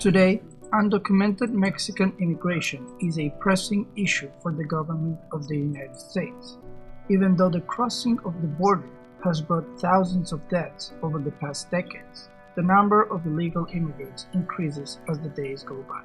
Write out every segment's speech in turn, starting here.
Today, undocumented Mexican immigration is a pressing issue for the government of the United States, even though the crossing of the border has brought thousands of deaths over the past decades. The number of illegal immigrants increases as the days go by.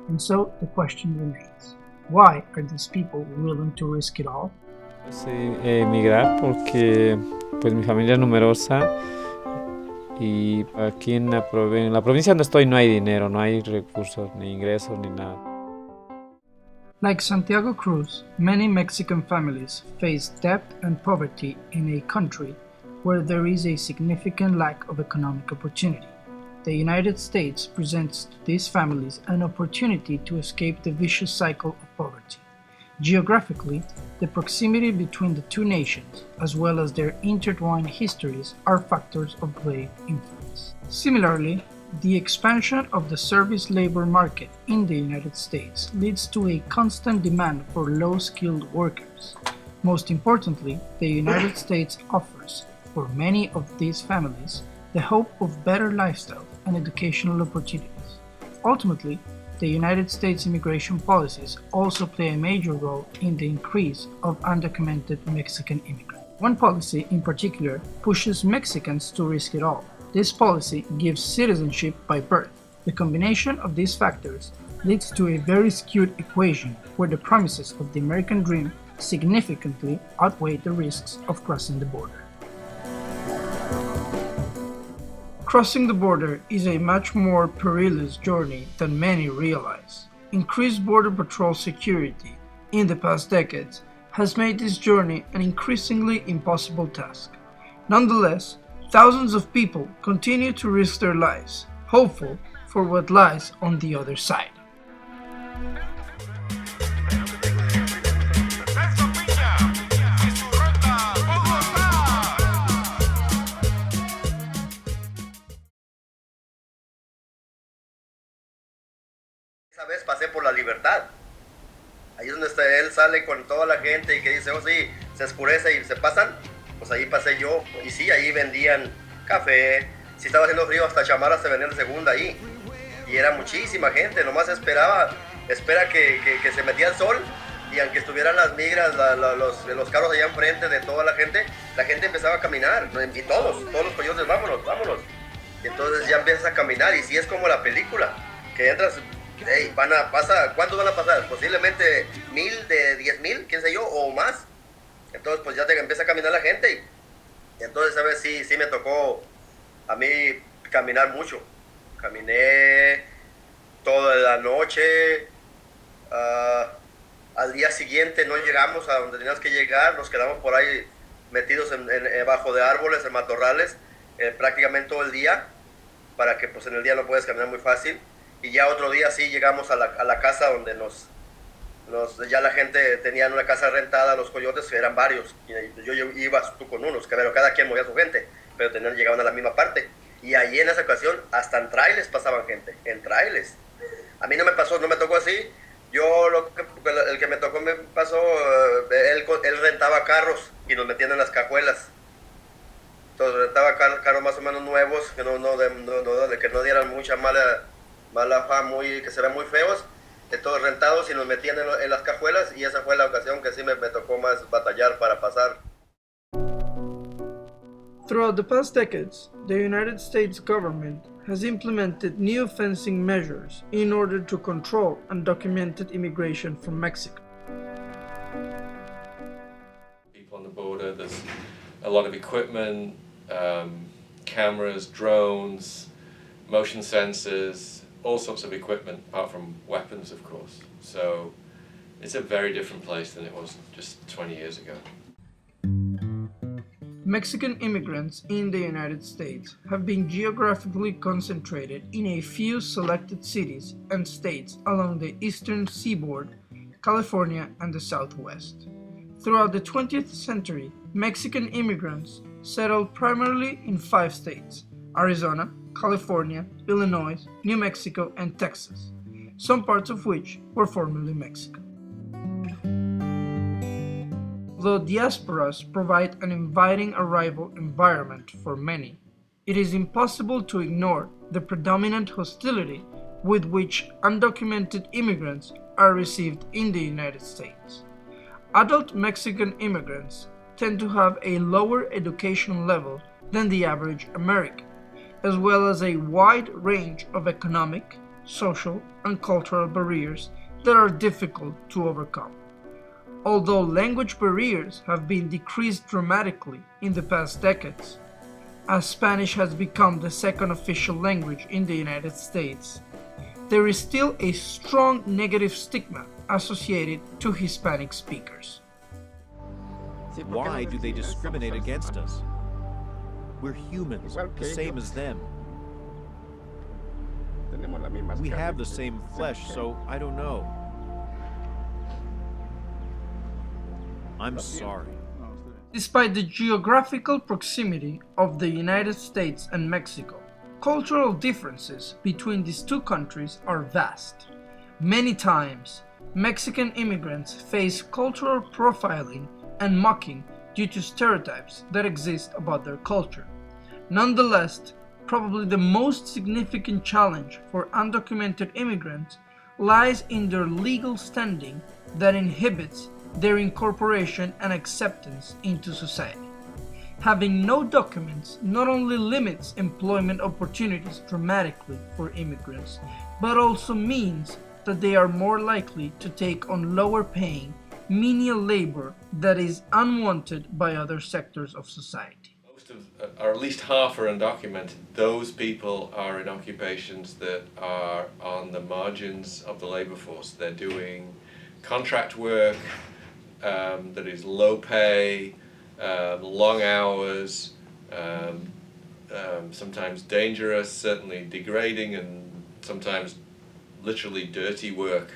And so the question remains, why are these people willing to risk it all? Sí, emigrar porque pues mi familia es numerosa y aquí en la provincia donde estoy no hay dinero, no hay recursos, ni ingresos, ni nada. Like Santiago Cruz, many Mexican families face debt and poverty in a country where there is a significant lack of economic opportunity. The United States presents to these families an opportunity to escape the vicious cycle of poverty. Geographically, the proximity between the two nations, as well as their intertwined histories, are factors of great influence. Similarly, the expansion of the service labor market in the United States leads to a constant demand for low-skilled workers. Most importantly, the United States offers, for many of these families, the hope of better lifestyle and educational opportunities. Ultimately, the United States immigration policies also play a major role in the increase of undocumented Mexican immigrants. One policy in particular pushes Mexicans to risk it all. This policy gives citizenship by birth. The combination of these factors leads to a very skewed equation where the promises of the American dream significantly outweigh the risks of crossing the border. Crossing the border is a much more perilous journey than many realize. Increased Border Patrol security in the past decades has made this journey an increasingly impossible task. Nonetheless, thousands of people continue to risk their lives, hopeful for what lies on the other side. Esa vez pasé por la Libertad. Ahí es donde él sale con toda la gente y que dice, oh sí, se oscurece y se pasan. Pues ahí pasé yo. Y sí, ahí vendían café. Si estaba haciendo frío, hasta chamarras se vendían de segunda ahí. Y era muchísima gente. Nomás espera que se metía el sol. Y aunque estuvieran las migras, los carros allá enfrente de toda la gente empezaba a caminar. Y todos los coyotes, vámonos. Y entonces ya empiezas a caminar. Y sí es como la película, que entras... Hey, ¿cuántos van a pasar? Posiblemente 1,000 de 10,000, quién sé yo, o más. Entonces pues ya te empieza a caminar la gente. Y entonces esa vez sí me tocó a mí caminar mucho. Caminé toda la noche. Al día siguiente no llegamos a donde teníamos que llegar. Nos quedamos por ahí metidos bajo de árboles, en matorrales, prácticamente todo el día, para que pues en el día no puedes caminar muy fácil. Y ya otro día sí llegamos a la casa donde ya la gente tenía una casa rentada, los coyotes eran varios, y yo iba tú con unos, pero cada quien movía a su gente, pero llegaban a la misma parte. Y ahí en esa ocasión hasta en trailers pasaban gente, en trailers. A mí no me tocó así. El que me tocó me pasó, él rentaba carros y nos metían en las cajuelas. Entonces rentaba carros más o menos nuevos, que no dieran mucha mala fama, que se ven muy feos, de todos rentados, y nos metían en las cajuelas, y esa fue la ocasión que sí me tocó más batallar para pasar. Throughout the past decades, the United States government has implemented new fencing measures in order to control undocumented immigration from Mexico. People on the border, there's a lot of equipment, cameras, drones, motion sensors, all sorts of equipment, apart from weapons, of course. So it's a very different place than it was just 20 years ago. Mexican immigrants in the United States have been geographically concentrated in a few selected cities and states along the eastern seaboard, California, and the Southwest. Throughout the 20th century, Mexican immigrants settled primarily in 5 states: Arizona, California, Illinois, New Mexico, and Texas, some parts of which were formerly Mexico. Although diasporas provide an inviting arrival environment for many, it is impossible to ignore the predominant hostility with which undocumented immigrants are received in the United States. Adult Mexican immigrants tend to have a lower educational level than the average American, as well as a wide range of economic, social, and cultural barriers that are difficult to overcome. Although language barriers have been decreased dramatically in the past decades, as Spanish has become the second official language in the United States, there is still a strong negative stigma associated to Hispanic speakers. Why do they discriminate against us? We're humans, the same as them. We have the same flesh, so I don't know. I'm sorry. Despite the geographical proximity of the United States and Mexico, cultural differences between these two countries are vast. Many times, Mexican immigrants face cultural profiling and mocking due to stereotypes that exist about their culture. Nonetheless, probably the most significant challenge for undocumented immigrants lies in their legal standing that inhibits their incorporation and acceptance into society. Having no documents not only limits employment opportunities dramatically for immigrants, but also means that they are more likely to take on lower paying, menial labor that is unwanted by other sectors of society. Most of, or at least half are undocumented. Those people are in occupations that are on the margins of the labor force. They're doing contract work that is low pay, long hours, sometimes dangerous, certainly degrading, and sometimes literally dirty work.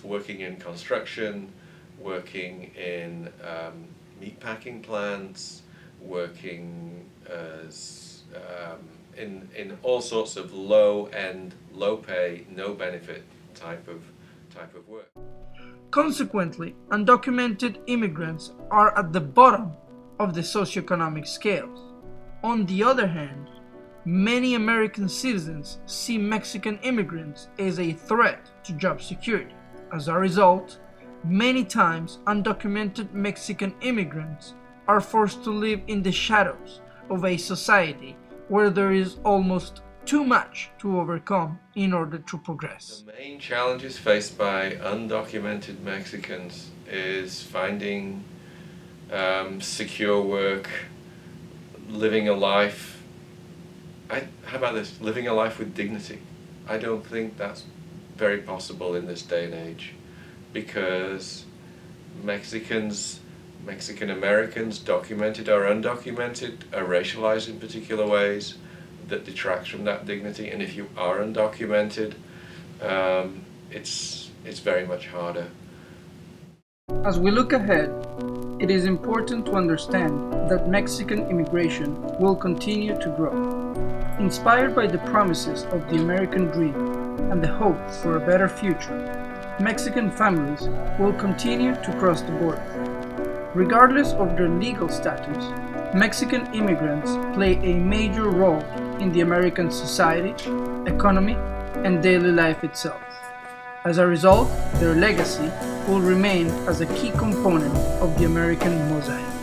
Working in construction, working in meatpacking plants, working as in all sorts of low-end, low-pay, no-benefit type of work. Consequently, undocumented immigrants are at the bottom of the socioeconomic scales. On the other hand, many American citizens see Mexican immigrants as a threat to job security. As a result, many times undocumented Mexican immigrants are forced to live in the shadows of a society where there is almost too much to overcome in order to progress. The main challenges faced by undocumented Mexicans is finding secure work, living a life. How about this? Living a life with dignity. I don't think that's very possible in this day and age, because Mexican Americans, documented or undocumented, are racialized in particular ways that detracts from that dignity. And if you are undocumented, it's very much harder. As we look ahead, it is important to understand that Mexican immigration will continue to grow. Inspired by the promises of the American dream and the hope for a better future, Mexican families will continue to cross the border. Regardless of their legal status, Mexican immigrants play a major role in the American society, economy, and daily life itself. As a result, their legacy will remain as a key component of the American mosaic.